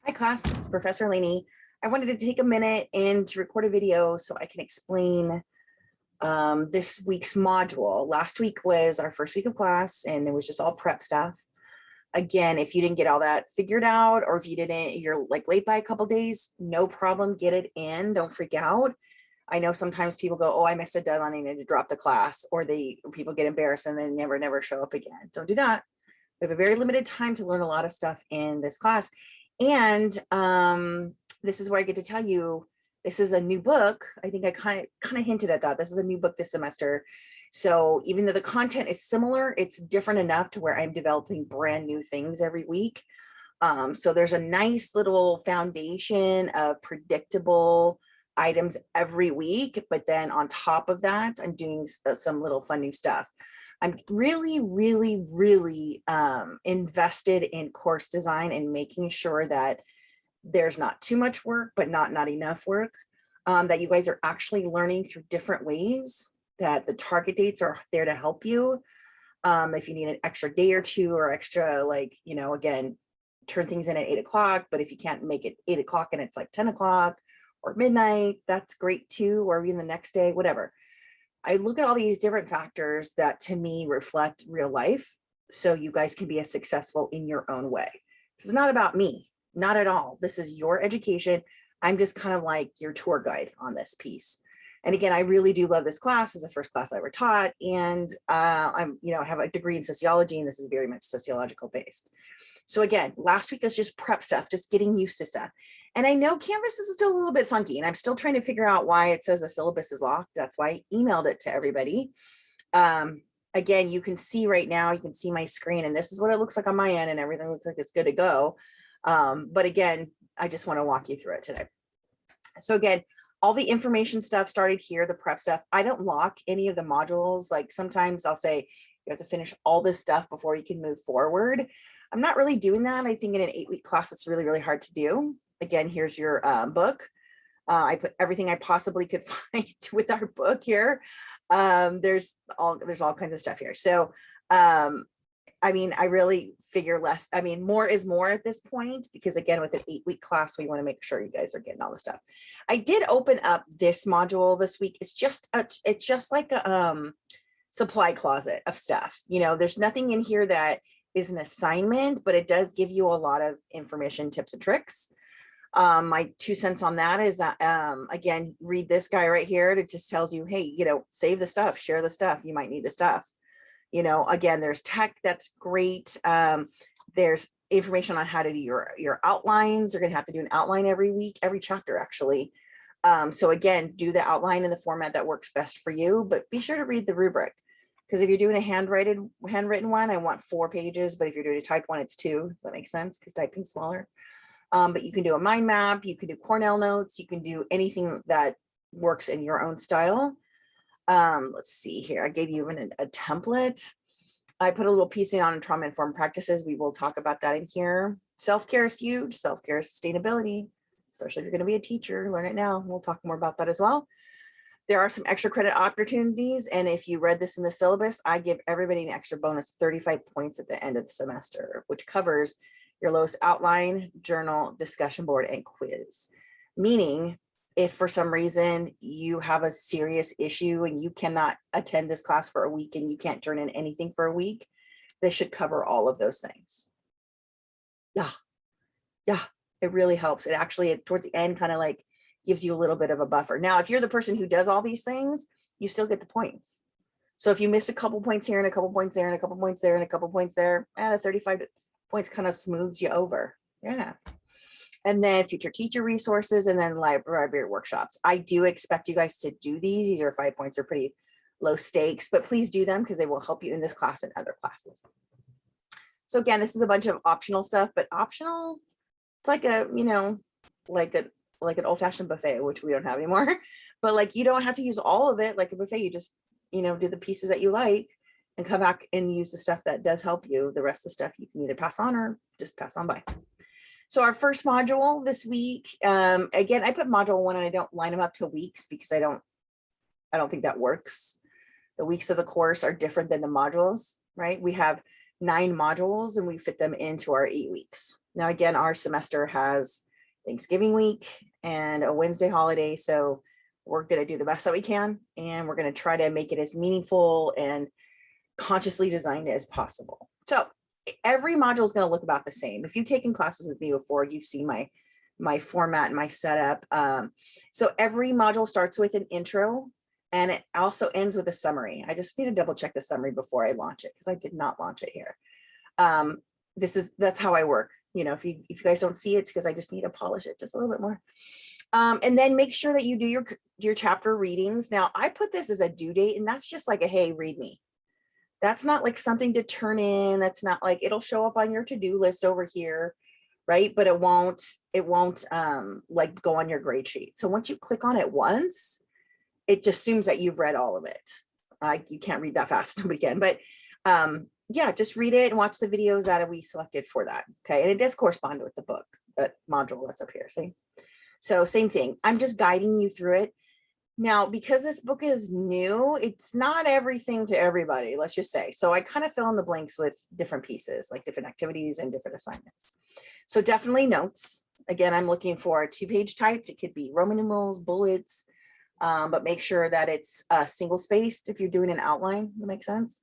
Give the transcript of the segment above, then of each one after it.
Hi class, it's Professor Laney. I wanted to take a minute and to record a video so I can explain this week's module. Last week was our first week of class and it was just all prep stuff. Again, if you didn't get all that figured out, or if you didn't, you're like late by a couple days, no problem, get it in, don't freak out. I know sometimes people go, oh, I missed a deadline, I need to drop the class, or people get embarrassed and then never show up again. Don't do that. We have a very limited time to learn a lot of stuff in this class. And this is where I get to tell you, this is a new book. I think I kind of hinted at that. This is a new book this semester. So even though the content is similar, it's different enough to where I'm developing brand new things every week. So there's a nice little foundation of predictable items every week, but then on top of that, I'm doing some little fun new stuff. I'm really invested in course design and making sure that there's not too much work, but not enough work, that you guys are actually learning through different ways, that the target dates are there to help you. If you need an extra day or two or extra, like, again, turn things in at 8 o'clock, but if you can't make it 8 o'clock and it's like 10 o'clock or midnight, that's great too, or even the next day, whatever. I look at all these different factors that to me reflect real life, so you guys can be as successful in your own way. This is not about me, not at all. This is your education. I'm just kind of like your tour guide on this piece. And again, I really do love this class. It's the first class I ever taught. And I have a degree in sociology, and this is very much sociological based. So again, last week was just prep stuff, just getting used to stuff. And I know Canvas is still a little bit funky, and I'm still trying to figure out why it says the syllabus is locked. That's why I emailed it to everybody. Again, you can see right now, you can see my screen, and this is what it looks like on my end, and everything looks like it's good to go. But again, I just want to walk you through it today. So again, all the information stuff started here, the prep stuff. I don't lock any of the modules. Like sometimes I'll say you have to finish all this stuff before you can move forward. I'm not really doing that. I think in an 8-week class, it's really hard to do. Again, here's your book. I put everything I possibly could find with our book here. There's all kinds of stuff here. So, I mean, I really figure less. I mean, more is more at this point, because again, with an 8-week class, we want to make sure you guys are getting all the stuff. I did open up this module this week. It's just like a supply closet of stuff. There's nothing in here that is an assignment, but it does give you a lot of information, tips and tricks. My 2 cents on that is that, again, read this guy right here. It just tells you, hey, save the stuff, share the stuff. You might need the stuff. Again, there's tech. That's great. There's information on how to do your outlines. You're going to have to do an outline every week, every chapter, actually. So again, do the outline in the format that works best for you, but be sure to read the rubric. Because if you're doing a handwritten one, I want 4 pages, but if you're doing a typed one, it's 2. That makes sense because typing's smaller. But you can do a mind map, you can do Cornell notes, you can do anything that works in your own style. Let's see here. I gave you a template. I put a little piece in on trauma-informed practices. We will talk about that in here. Self-care is huge. Self-care is sustainability, especially if you're going to be a teacher. Learn it now. We'll talk more about that as well. There are some extra credit opportunities, and if you read this in the syllabus, I give everybody an extra bonus 35 points at the end of the semester, which covers your LOS outline, journal, discussion board, and quiz. Meaning, if for some reason you have a serious issue and you cannot attend this class for a week and you can't turn in anything for a week, this should cover all of those things. Yeah, it really helps. It actually, towards the end, kind of like gives you a little bit of a buffer. Now, if you're the person who does all these things, you still get the points. So if you miss a couple points here and a couple points there and a couple points there and a couple points there, the 35 points kind of smooths you over. Yeah. And then future teacher resources, and then library workshops. I do expect you guys to do these. These are 5 points, are pretty low stakes, but please do them because they will help you in this class and other classes. So again, this is a bunch of optional stuff, but optional, it's like like an old-fashioned buffet, which we don't have anymore. But like, you don't have to use all of it like a buffet. You just, do the pieces that you like and come back and use the stuff that does help you. The rest of the stuff you can either pass on or just pass on by. So our first module this week, again, I put module 1 and I don't line them up to weeks because I don't think that works. The weeks of the course are different than the modules, right? We have 9 modules and we fit them into our 8 weeks. Now, again, our semester has Thanksgiving week and a Wednesday holiday. So we're going to do the best that we can. And we're going to try to make it as meaningful and consciously designed as possible. So every module is going to look about the same. If you've taken classes with me before, you've seen my format and my setup. So every module starts with an intro and it also ends with a summary. I just need to double check the summary before I launch it because I did not launch it here. That's how I work. You know, if you guys don't see it, it's because I just need to polish it just a little bit more. And then make sure that you do your chapter readings. Now I put this as a due date and that's just like a, hey, read me. That's not like something to turn in. That's not like it'll show up on your to-do list over here, right? But it won't like go on your grade sheet. So once you click on it once, it just assumes that you've read all of it. You can't read that fast, nobody can, but yeah, just read it and watch the videos that we selected for that. Okay, and it does correspond with the book, that module that's up here, see? So same thing, I'm just guiding you through it. Now, because this book is new, it's not everything to everybody, let's just say. So I kind of fill in the blanks with different pieces, like different activities and different assignments. So definitely notes. Again, I'm looking for a 2-page type. It could be Roman numerals, bullets, but make sure that it's single spaced if you're doing an outline, that makes sense.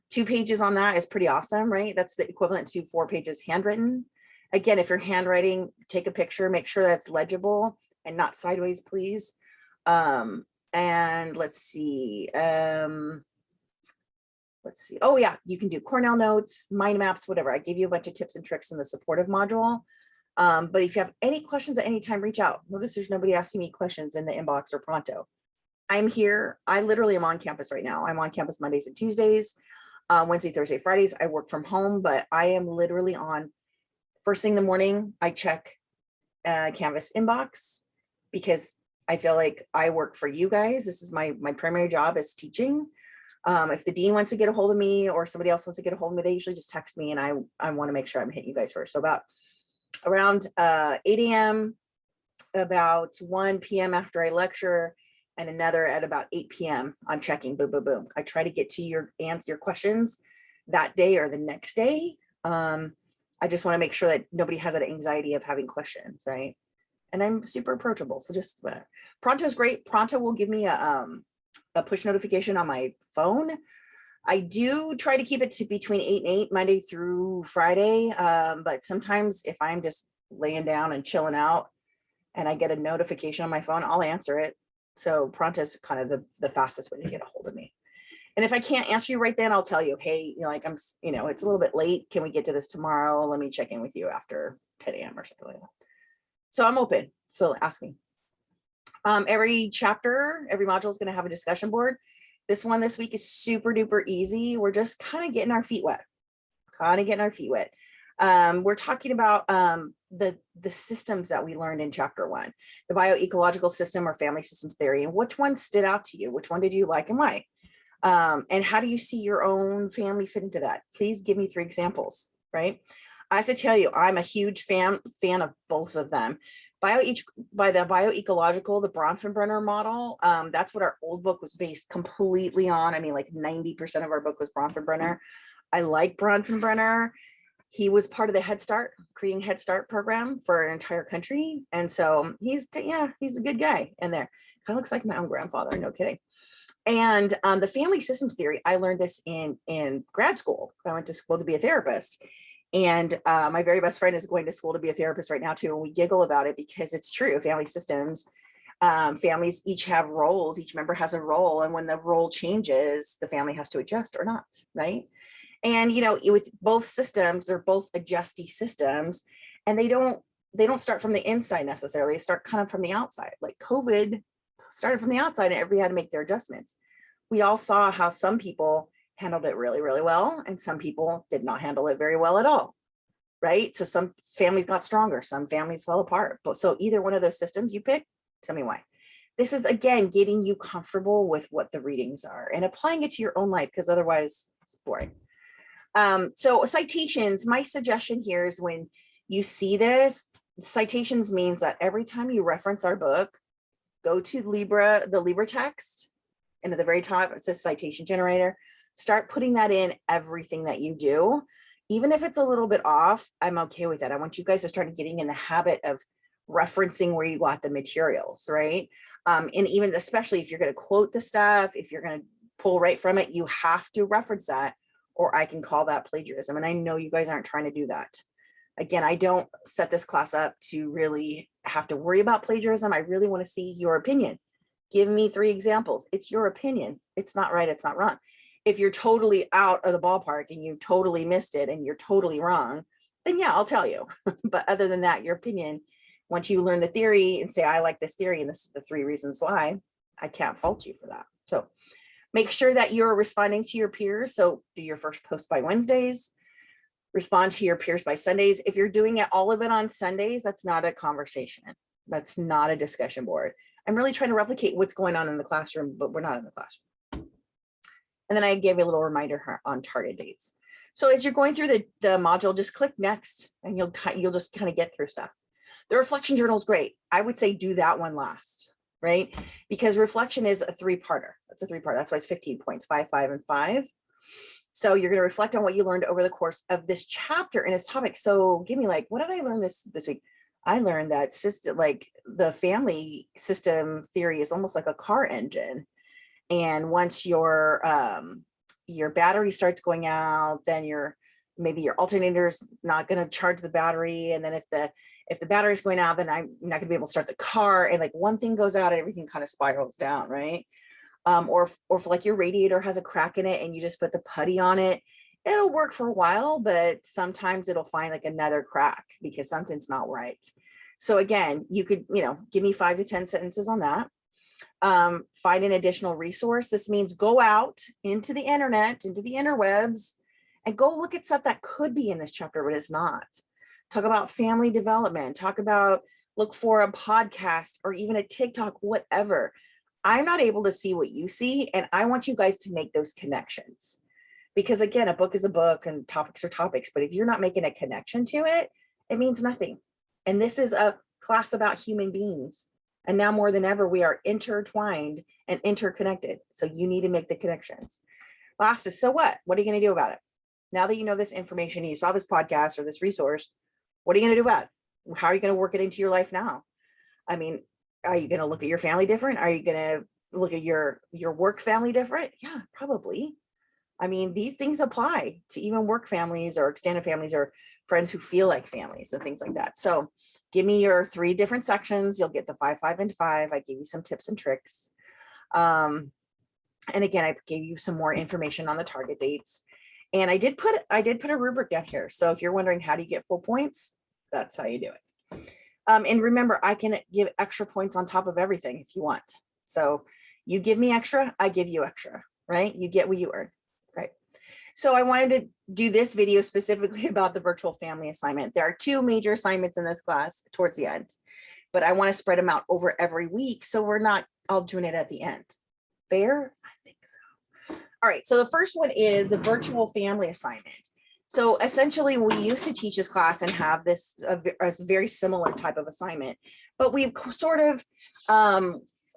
2 pages on that is pretty awesome, right? That's the equivalent to 4 pages handwritten. Again, if you're handwriting, take a picture, make sure that's legible and not sideways, please. And let's see. Oh yeah, you can do Cornell notes, mind maps, whatever. I gave you a bunch of tips and tricks in the supportive module. But if you have any questions at any time, reach out. Notice there's nobody asking me questions in the inbox or Pronto. I'm here. I literally am on campus right now. I'm on campus Mondays and Tuesdays, Wednesday, Thursday, Fridays. I work from home, but I am literally on first thing in the morning. I check Canvas inbox because I feel like I work for you guys. This is my primary job is teaching. If the dean wants to get a hold of me or somebody else wants to get a hold of me, they usually just text me and I want to make sure I'm hitting you guys first. So about around 8 a.m., about 1 p.m. after I lecture, and another at about 8 p.m. I'm checking, boom, boom, boom. I try to get to your questions that day or the next day. I just want to make sure that nobody has that anxiety of having questions, right? And I'm super approachable. So just Pronto is great. Pronto will give me a push notification on my phone. I do try to keep it to between 8 and 8 Monday through Friday. But sometimes if I'm just laying down and chilling out and I get a notification on my phone, I'll answer it. So Pronto is kind of the fastest way to get a hold of me. And if I can't answer you right then, I'll tell you, hey, like it's a little bit late. Can we get to this tomorrow? Let me check in with you after 10 a.m. or something like that. So I'm open, so ask me. Every chapter, every module is going to have a discussion board. This one this week is super duper easy. We're just kind of getting our feet wet, We're talking about the systems that we learned in chapter 1, the bioecological system or family systems theory, and which one stood out to you? Which one did you like and why? And how do you see your own family fit into that? Please give me 3 examples, right? I have to tell you, I'm a huge fan of both of them. By the bioecological, the Bronfenbrenner model, that's what our old book was based completely on. I mean, like 90% of our book was Bronfenbrenner. I like Bronfenbrenner. He was part of the Head Start, creating Head Start program for an entire country. And so he's a good guy in there. Kind of looks like my own grandfather, no kidding. And the family systems theory, I learned this in grad school. I went to school to be a therapist. And my very best friend is going to school to be a therapist right now too. And we giggle about it because it's true. Family systems, families each have roles. Each member has a role. And when the role changes, the family has to adjust or not, right? And, with both systems, they're both adjusty systems. And they don't start from the inside necessarily. They start kind of from the outside. Like COVID started from the outside and everybody had to make their adjustments. We all saw how some people handled it really, really well. And some people did not handle it very well at all, right? So some families got stronger, some families fell apart. But so either one of those systems you pick, tell me why. This is, again, getting you comfortable with what the readings are and applying it to your own life, because otherwise it's boring. So citations, my suggestion here is when you see this, citations means that every time you reference our book, go to the Libra text, and at the very top, it says citation generator. Start putting that in everything that you do. Even if it's a little bit off, I'm okay with that. I want you guys to start getting in the habit of referencing where you got the materials, right? And even especially if you're going to quote the stuff, if you're going to pull right from it, you have to reference that, or I can call that plagiarism. And I know you guys aren't trying to do that. Again, I don't set this class up to really have to worry about plagiarism. I really want to see your opinion. Give me 3 examples. It's your opinion. It's not right. It's not wrong. If you're totally out of the ballpark and you totally missed it and you're totally wrong, then yeah, I'll tell you. But other than that, your opinion, once you learn the theory and say, I like this theory and this is the 3 reasons why, I can't fault you for that. So make sure that you're responding to your peers. So do your first post by Wednesdays, respond to your peers by Sundays. If you're doing it, all of it on Sundays, that's not a conversation. That's not a discussion board. I'm really trying to replicate what's going on in the classroom, but we're not in the classroom. And then I gave you a little reminder on target dates. So as you're going through the module, just click next and you'll just kind of get through stuff. The reflection journal is great. I would say do that one last, right? Because reflection is a 3-parter. That's a 3-part. That's why it's 15 points, 5, 5, and 5. So you're going to reflect on what you learned over the course of this chapter and its topic. So give me like, what did I learn this week? I learned that the family system theory is almost like a car engine. And once your battery starts going out, then maybe your alternator's not going to charge the battery. And then if the battery's going out, then I'm not going to be able to start the car. And like one thing goes out and everything kind of spirals down, right? Or if like your radiator has a crack in it and you just put the putty on it, it'll work for a while, but sometimes it'll find like another crack because something's not right. So again, you could, give me 5 to 10 sentences on that. Find an additional resource. This means go out into the internet, into the interwebs, and go look at stuff that could be in this chapter, but is not. Talk about family development, look for a podcast or even a TikTok, whatever. I'm not able to see what you see, and I want you guys to make those connections. Because again, a book is a book and topics are topics, but if you're not making a connection to it, it means nothing. And this is a class about human beings. And now more than ever, we are intertwined and interconnected. So you need to make the connections. Last is, so what? What are you going to do about it? Now that you know this information, you saw this podcast or this resource, what are you going to do about it? How are you going to work it into your life now? I mean, are you going to look at your family different? Are you going to look at your work family different? Yeah, probably. I mean, these things apply to even work families or extended families or friends who feel like families and things like that. So give me your 3 different sections. You'll get the 5, 5, and 5. I gave you some tips and tricks. And again, I gave you some more information on the target dates. And I did put a rubric down here. So if you're wondering how do you get full points, that's how you do it. And remember, I can give extra points on top of everything if you want. So you give me extra, I give you extra, right? You get what you earn, right? So I wanted to do this video specifically about the virtual family assignment. There are 2 major assignments in this class towards the end, but I want to spread them out over every week. So we're not all doing it at the end. Fair? I think so. All right. So the first one is the virtual family assignment. So essentially we used to teach this class and have this a very similar type of assignment, but we've sort of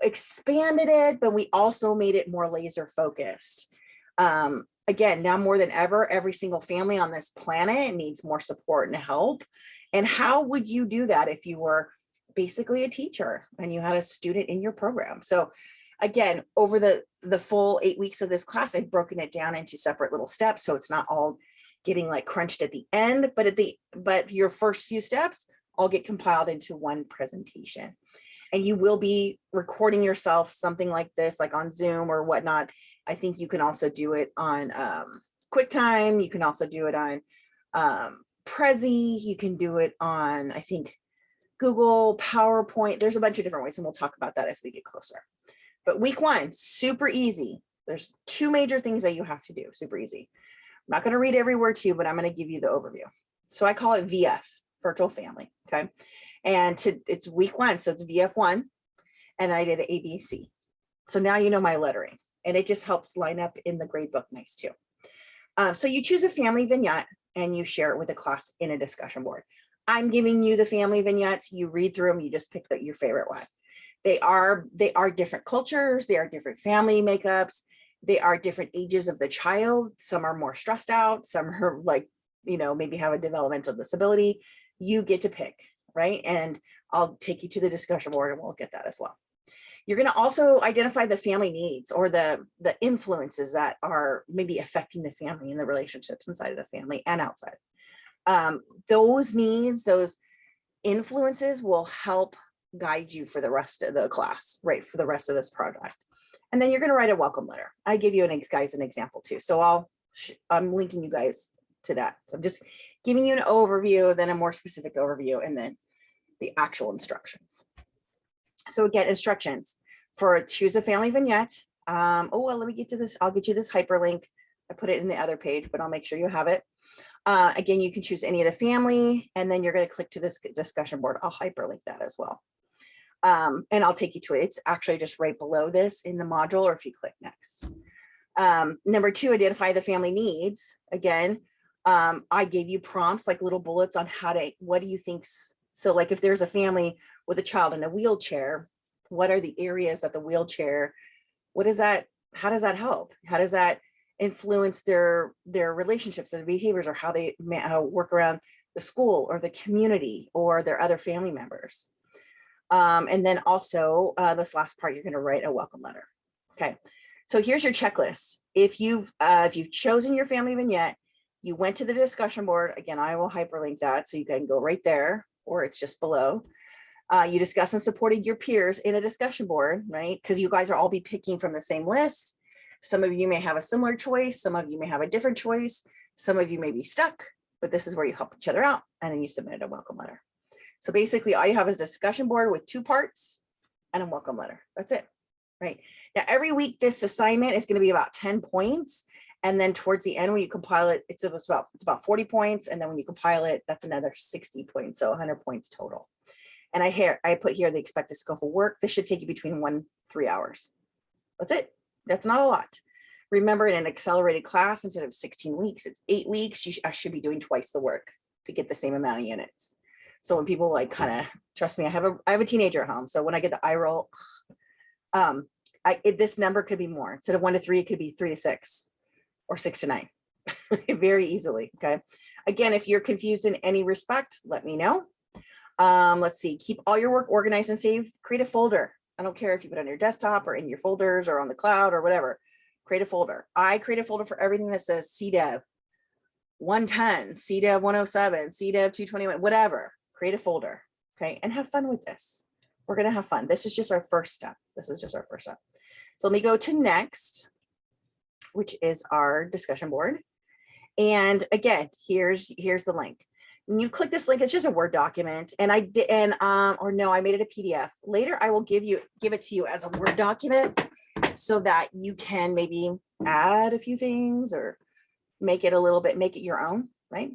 expanded it, but we also made it more laser focused. Again, now more than ever, every single family on this planet needs more support and help. And how would you do that if you were basically a teacher and you had a student in your program? So again, over the full 8 weeks of this class, I've broken it down into separate little steps. So it's not all getting like crunched at the end, but your first few steps all get compiled into one presentation. And you will be recording yourself something like this, like on Zoom or whatnot. I think you can also do it on QuickTime. You can also do it on Prezi. You can do it on, I think, Google, PowerPoint. There's a bunch of different ways, and we'll talk about that as we get closer. But week 1, super easy. There's 2 major things that you have to do, super easy. I'm not going to read every word to you, but I'm going to give you the overview. So I call it VF, virtual family, okay? And it's week 1, so it's VF1, and I did ABC. So now you know my lettering, and it just helps line up in the grade book nice too. So you choose a family vignette and you share it with the class in a discussion board. I'm giving you the family vignettes. You read through them. You just pick your favorite one. They are different cultures. They are different family makeups. They are different ages of the child. Some are more stressed out. Some are like, maybe have a developmental disability. You get to pick, right? And I'll take you to the discussion board and we'll get that as well. You're going to also identify the family needs or the influences that are maybe affecting the family and the relationships inside of the family and outside. Those needs, those influences will help guide you for the rest of the class, right? For the rest of this project. And then you're going to write a welcome letter. I give you guys an example too. So I'm linking you guys to that. So I'm just giving you an overview, then a more specific overview, and then the actual instructions. So again, instructions for choose a family vignette. Well, let me get to this. I'll get you this hyperlink. I put it in the other page, but I'll make sure you have it. Again, you can choose any of the family, and then you're going to click to this discussion board. I'll hyperlink that as well. And I'll take you to it. It's actually just right below this in the module, or if you click next. Number 2, identify the family needs. Again, I gave you prompts, like little bullets on what do you think? So like if there's a family with a child in a wheelchair, what are the areas that the wheelchair, how does that help? How does that influence their relationships or behaviors, or how they work around the school or the community or their other family members? And then also this last part, you're going to write a welcome letter. Okay, so here's your checklist. If you've chosen your family vignette, you went to the discussion board. Again, I will hyperlink that so you can go right there, or it's just below. You discussed and supported your peers in a discussion board, right? Because you guys are all be picking from the same list. Some of you may have a similar choice. Some of you may have a different choice. Some of you may be stuck, but this is where you help each other out. And then you submit a welcome letter. So basically all you have is a discussion board with 2 parts and a welcome letter. That's it, right? Now, every week, this assignment is going to be about 10 points. And then towards the end, when you compile it, it's about 40 points. And then when you compile it, that's another 60 points. So 100 points total. And I put here the expected scope of work. This should take you between 1-3 hours. That's it. That's not a lot. Remember, in an accelerated class, instead of 16 weeks, it's 8 weeks. I should be doing twice the work to get the same amount of units. So when people like kind of trust me, I have a teenager at home. So when I get the eye roll, this number could be more. Instead of 1 to 3, it could be 3 to 6 or 6 to 9 very easily. Okay. Again, if you're confused in any respect, let me know. Let's see, keep all your work organized and saved. Create a folder. I don't care if you put it on your desktop or in your folders or on the cloud or whatever. Create a folder. I create a folder for everything that says CDEV 110, CDEV 107, CDEV 221, whatever. Create a folder. Okay. And have fun with this. We're going to have fun. This is just our first step. So let me go to next, which is our discussion board. And again, here's the link. When you click this link, it's just a Word document, and I made it a PDF. Later, I will give it to you as a Word document so that you can maybe add a few things or make it your own, right?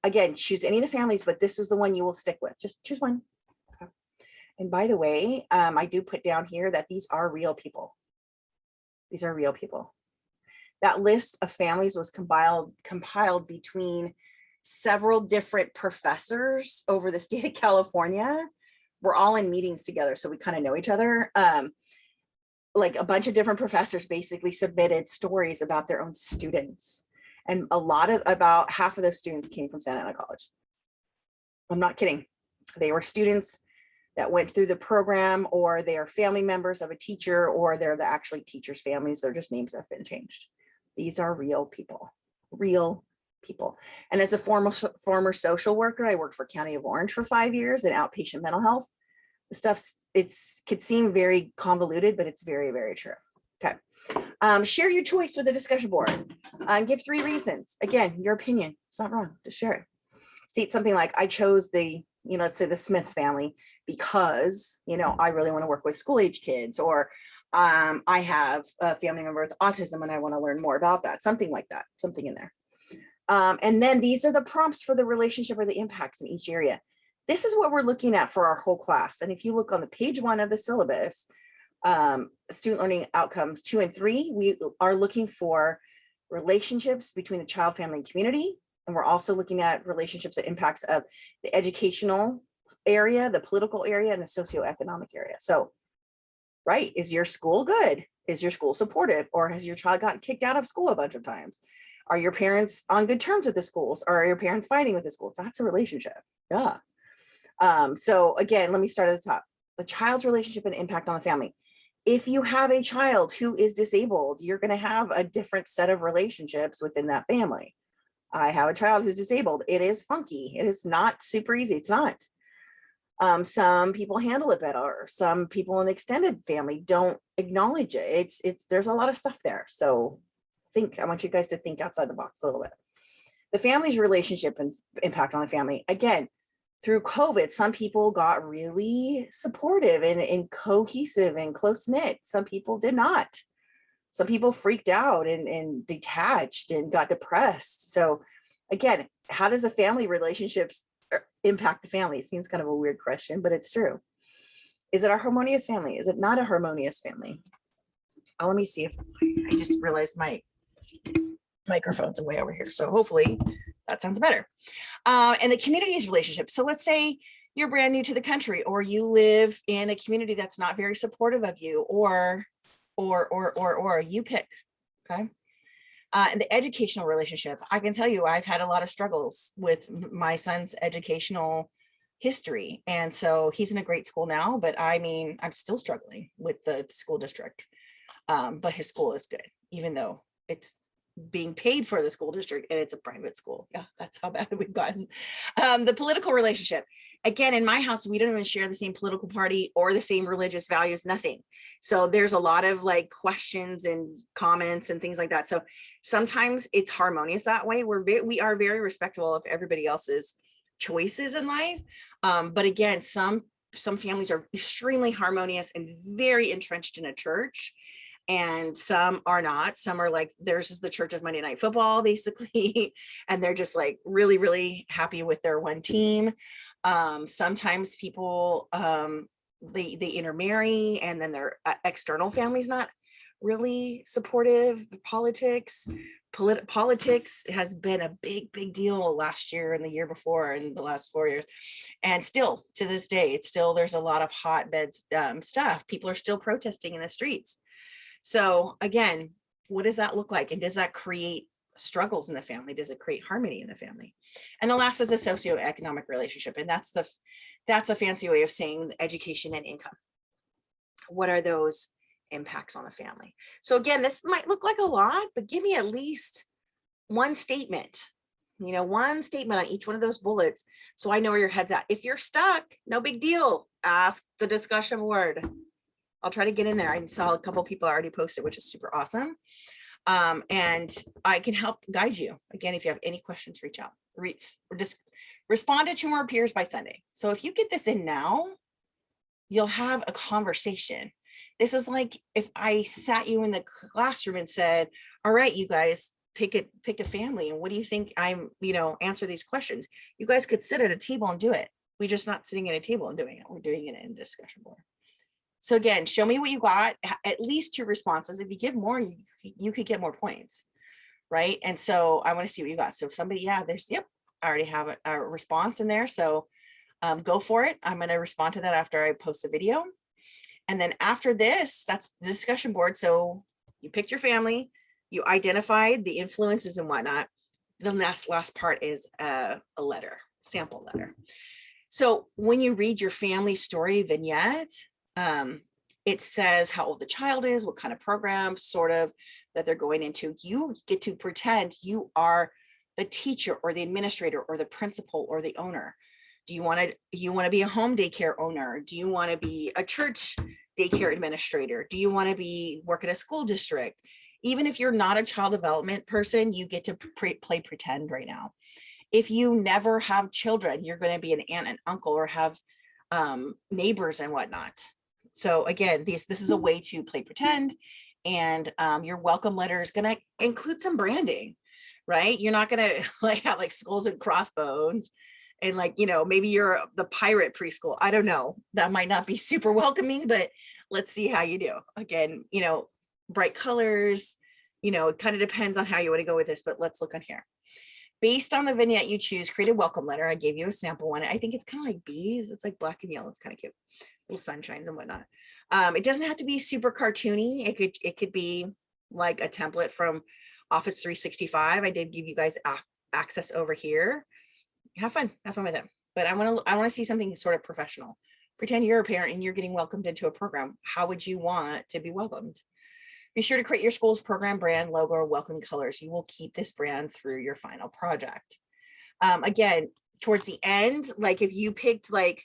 Again, choose any of the families, but this is the one you will stick with. Just choose one. Okay. And by the way, I do put down here that these are real people. These are real people. That list of families was compiled between several different professors over the state of California. We're all in meetings together, so we kind of know each other. Like a bunch of different professors basically submitted stories about their own students. And about half of those students came from Santa Ana College. I'm not kidding. They were students that went through the program, or they are family members of a teacher, or they're the actually teachers' families. They're just names that have been changed. These are real people, real people. And as a former social worker, I worked for County of Orange for 5 years in outpatient mental health. The stuff, could seem very convoluted, but it's very, very true. Okay. Share your choice with the discussion board. Give 3 reasons. Again, your opinion. It's not wrong. Just share it. State something like, I chose let's say the Smiths family because, I really want to work with school age kids, or I have a family member with autism and I want to learn more about that. Something like that, something in there. And then these are the prompts for the relationship or the impacts in each area. This is what we're looking at for our whole class. And if you look on the page 1 of the syllabus, student learning outcomes 2 and 3, we are looking for relationships between the child, family, and community. And we're also looking at relationships and impacts of the educational area, the political area, and the socioeconomic area. So, right, is your school good? Is your school supportive, or has your child gotten kicked out of school a bunch of times? Are your parents on good terms with the schools, or are your parents fighting with the schools? That's a relationship. Yeah. So again, let me start at the top. The child's relationship and impact on the family. If you have a child who is disabled, you're going to have a different set of relationships within that family. I have a child who's disabled. It is funky. It is not super easy. It's not. Some people handle it better. Some people in the extended family don't acknowledge it. There's a lot of stuff there. So I want you guys to think outside the box a little bit. The family's relationship and impact on the family. Again, through COVID, some people got really supportive and cohesive and close knit. Some people did not. Some people freaked out and detached and got depressed. So again, how does a family relationships impact the family? It seems kind of a weird question, but it's true. Is it a harmonious family? Is it not a harmonious family? Oh, let me see if I just realized my microphone's way over here. So hopefully that sounds better. And the community's relationship. So let's say you're brand new to the country, or you live in a community that's not very supportive of you, or you pick, okay? And the educational relationship, I can tell you, I've had a lot of struggles with my son's educational history. And so he's in a great school now, but I mean, I'm still struggling with the school district. But his school is good, even though it's being paid for the school district and it's a private school. Yeah, that's how bad we've gotten. The political relationship. Again, in my house, we don't even share the same political party or the same religious values, nothing. So there's a lot of like questions and comments and things like that. So sometimes it's harmonious that way. We are very respectful of everybody else's choices in life. But again, some families are extremely harmonious and very entrenched in a church, and some are not. Some are like, theirs is the church of Monday Night Football, basically, and they're just like really, really happy with their one team. Sometimes people, they intermarry, and then their external family's not really supportive. The politics has been a big deal last year and the year before and the last 4 years, and still to this day, there's a lot of hotbed stuff. People are still protesting in the streets. So again, what does that look like? And does that create struggles in the family? Does it create harmony in the family? And the last is a socioeconomic relationship. And that's a fancy way of saying education and income. What are those impacts on the family? So again, this might look like a lot, but give me at least one statement, one statement on each one of those bullets, so I know where your head's at. If you're stuck, no big deal. Ask the discussion board. I'll try to get in there. I saw a couple people already posted, which is super awesome. And I can help guide you. Again, if you have any questions, reach out. Just respond to 2 more peers by Sunday. So if you get this in now, you'll have a conversation. This is like if I sat you in the classroom and said, all right, you guys, pick a family. And what do you think answer these questions? You guys could sit at a table and do it. We're just not sitting at a table and doing it. We're doing it in a discussion board. So again, show me what you got, at least 2 responses. If you give more, you could get more points, right? And so I want to see what you got. So if somebody, I already have a response in there. So go for it. I'm going to respond to that after I post the video. And then after this, that's the discussion board. So you picked your family, you identified the influences and whatnot. The last part is a letter, sample letter. So when you read your family story vignette, it says how old the child is, what kind of program that they're going into. You get to pretend you are the teacher or the administrator or the principal or the owner. Do you want to be a home daycare owner? Do you want to be a church daycare administrator? Do you want to work at a school district? Even if you're not a child development person, you get to play pretend right now. If you never have children, you're going to be an aunt and uncle or have neighbors and whatnot. So again, this is a way to play pretend, and your welcome letter is going to include some branding, right? You're not going to have like skulls and crossbones and maybe you're the pirate preschool. I don't know. That might not be super welcoming, but let's see how you do. Again, bright colors, it kind of depends on how you want to go with this, but let's look on here. Based on the vignette you choose, create a welcome letter. I gave you a sample one. I think it's kind of like bees. It's like black and yellow. It's kind of cute. Little sunshines and whatnot. It doesn't have to be super cartoony. It could be like a template from Office 365. I did give you guys access over here. Have fun with it. But I want to see something sort of professional. Pretend you're a parent and you're getting welcomed into a program. How would you want to be welcomed? Be sure to create your school's program brand, logo, or welcome colors. You will keep this brand through your final project. Again, towards the end, like if you picked like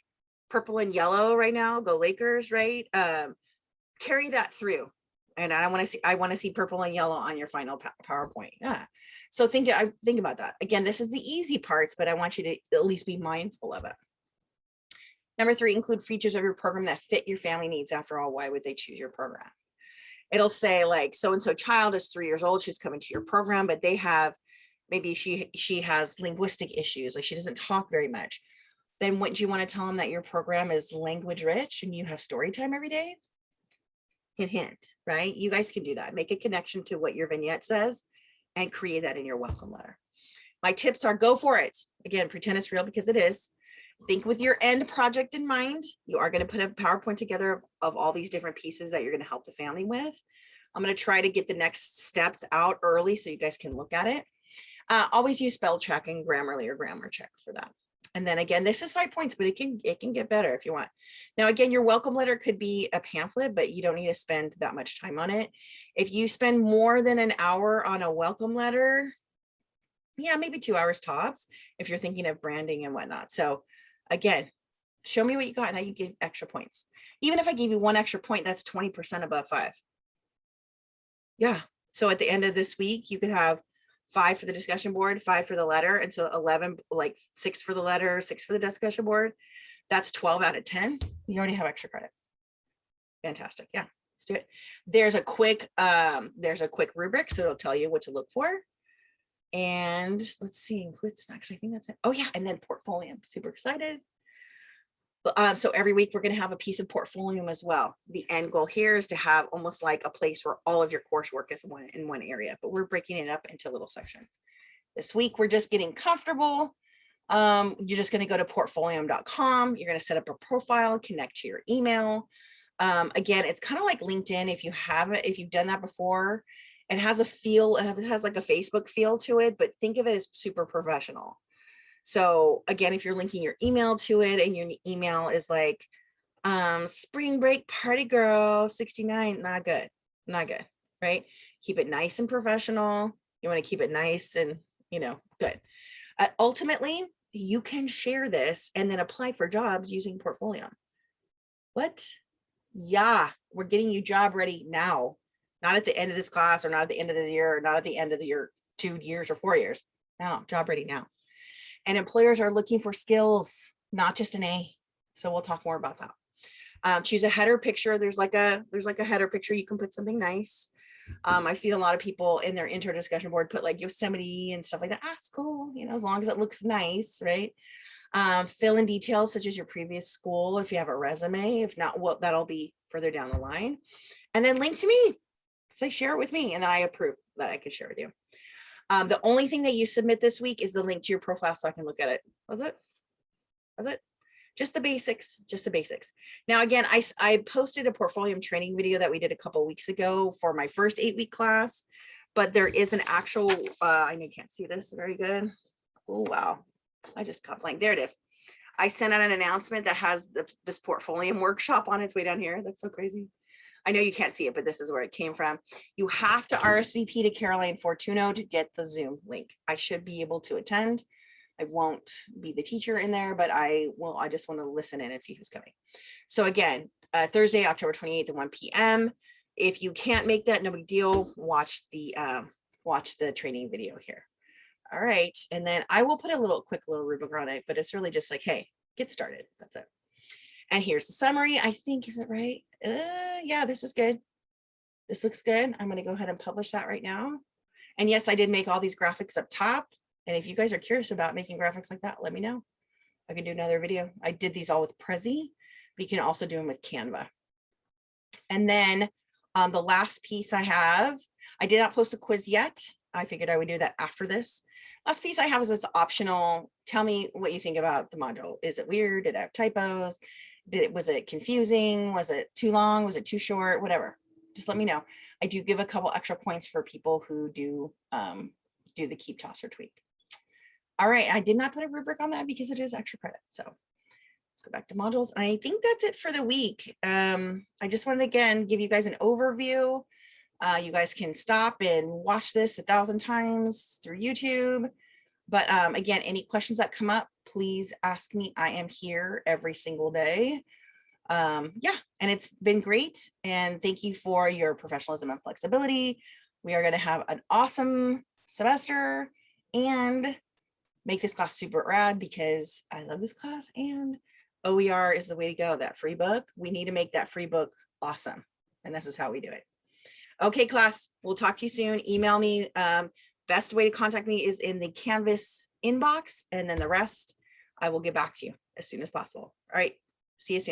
purple and yellow right now, go Lakers, right? Carry that through. And I want to see purple and yellow on your final PowerPoint. Yeah. So think about that. Again, this is the easy parts, but I want you to at least be mindful of it. Number 3, include features of your program that fit your family needs. After all, why would they choose your program? It'll say like, so-and-so child is 3 years old. She's coming to your program, but they have, maybe she has linguistic issues. Like she doesn't talk very much. Then wouldn't you want to tell them that your program is language rich and you have story time every day? Hint, hint, right? You guys can do that. Make a connection to what your vignette says and create that in your welcome letter. My tips are go for it. Again, pretend it's real because it is. Think with your end project in mind. You are going to put a PowerPoint together of all these different pieces that you're going to help the family with. I'm going to try to get the next steps out early so you guys can look at it. Always use spell check and Grammarly or grammar check for that. And then again, this is 5 points, but it can get better if you want. Now, again, your welcome letter could be a pamphlet, but you don't need to spend that much time on it. If you spend more than an hour on a welcome letter, yeah, maybe 2 hours tops if you're thinking of branding and whatnot. So again, show me what you got and I can give extra points. Even if I gave you 1 extra point, that's 20% above 5. Yeah. So at the end of this week, you could have 5 for the discussion board, 5 for the letter. And so 11, like 6 for the letter, 6 for the discussion board. That's 12 out of 10. You already have extra credit. Fantastic. Yeah, let's do it. There's a quick rubric. So it'll tell you what to look for. And let's see what's next. I think that's it. Oh yeah. And then Portfolio. I'm super excited. So every week we're going to have a piece of Portfolio as well. The end goal here is to have almost like a place where all of your coursework is in one area, but we're breaking it up into little sections. This week, we're just getting comfortable. You're just going to go to portfolium.com. You're going to set up a profile, connect to your email. Again, it's kind of like LinkedIn. If you've done that before, it has a feel, it has like a Facebook feel to it, but think of it as super professional. So again, if you're linking your email to it and your email is like, spring break party girl 69, not good, right? Keep it nice and professional. You want to keep it nice and, good. Ultimately, you can share this and then apply for jobs using Portfolio. What? Yeah, we're getting you job ready now, not at the end of this class or not at the end of the year or not at the end of the year, 2 years or 4 years. Now, job ready now. And employers are looking for skills, not just an A. So we'll talk more about that. Choose a header picture. There's like a header picture. You can put something nice. I've seen a lot of people in their intro discussion board put like Yosemite and stuff like that. It's cool, as long as it looks nice, right? Fill in details such as your previous school if you have a resume. If not, well, that'll be further down the line. And then link to me. Say share it with me, and then I approve that I could share with you. The only thing that you submit this week is the link to your profile so I can look at it. That's it. Just the basics, Now, again, I posted a Portfolio training video that we did a couple of weeks ago for my first 8-week class, but there is an actual, I know you can't see this very good. Oh, wow. I just got blank. There it is. I sent out an announcement that has this Portfolio workshop on its way down here. That's so crazy. I know you can't see it, but this is where it came from. You have to RSVP to Caroline Fortuno to get the Zoom link. I should be able to attend. I won't be the teacher in there, but I will. I just want to listen in and see who's coming. So again, Thursday, October 28th at 1 p.m. If you can't make that, no big deal. Watch the training video here. All right, and then I will put a quick little rubric on it, but it's really just like, hey, get started. That's it. And here's the summary. I think, is it right? Yeah, this is good. This looks good. I'm going to go ahead and publish that right now. And yes, I did make all these graphics up top. And if you guys are curious about making graphics like that, let me know. I can do another video. I did these all with Prezi, but you can also do them with Canva. And then the last piece I have, I did not post a quiz yet. I figured I would do that after this. Last piece I have is this optional. Tell me what you think about the module. Is it weird? Did it have typos? Was it confusing? Was it too long? Was it too short? Whatever. Just let me know. I do give a couple extra points for people who do the keep, toss, or tweak. All right, I did not put a rubric on that because it is extra credit. So let's go back to modules. I think that's it for the week. I just wanted to, again, give you guys an overview. You guys can stop and watch this 1,000 times through YouTube. But again, any questions that come up, please ask me. I am here every single day. Yeah, and it's been great. And thank you for your professionalism and flexibility. We are going to have an awesome semester and make this class super rad because I love this class and OER is the way to go. That free book, we need to make that free book awesome. And this is how we do it. Okay, class, we'll talk to you soon. Email me. Best way to contact me is in the Canvas inbox, and then the rest I will get back to you as soon as possible. All right, see you soon.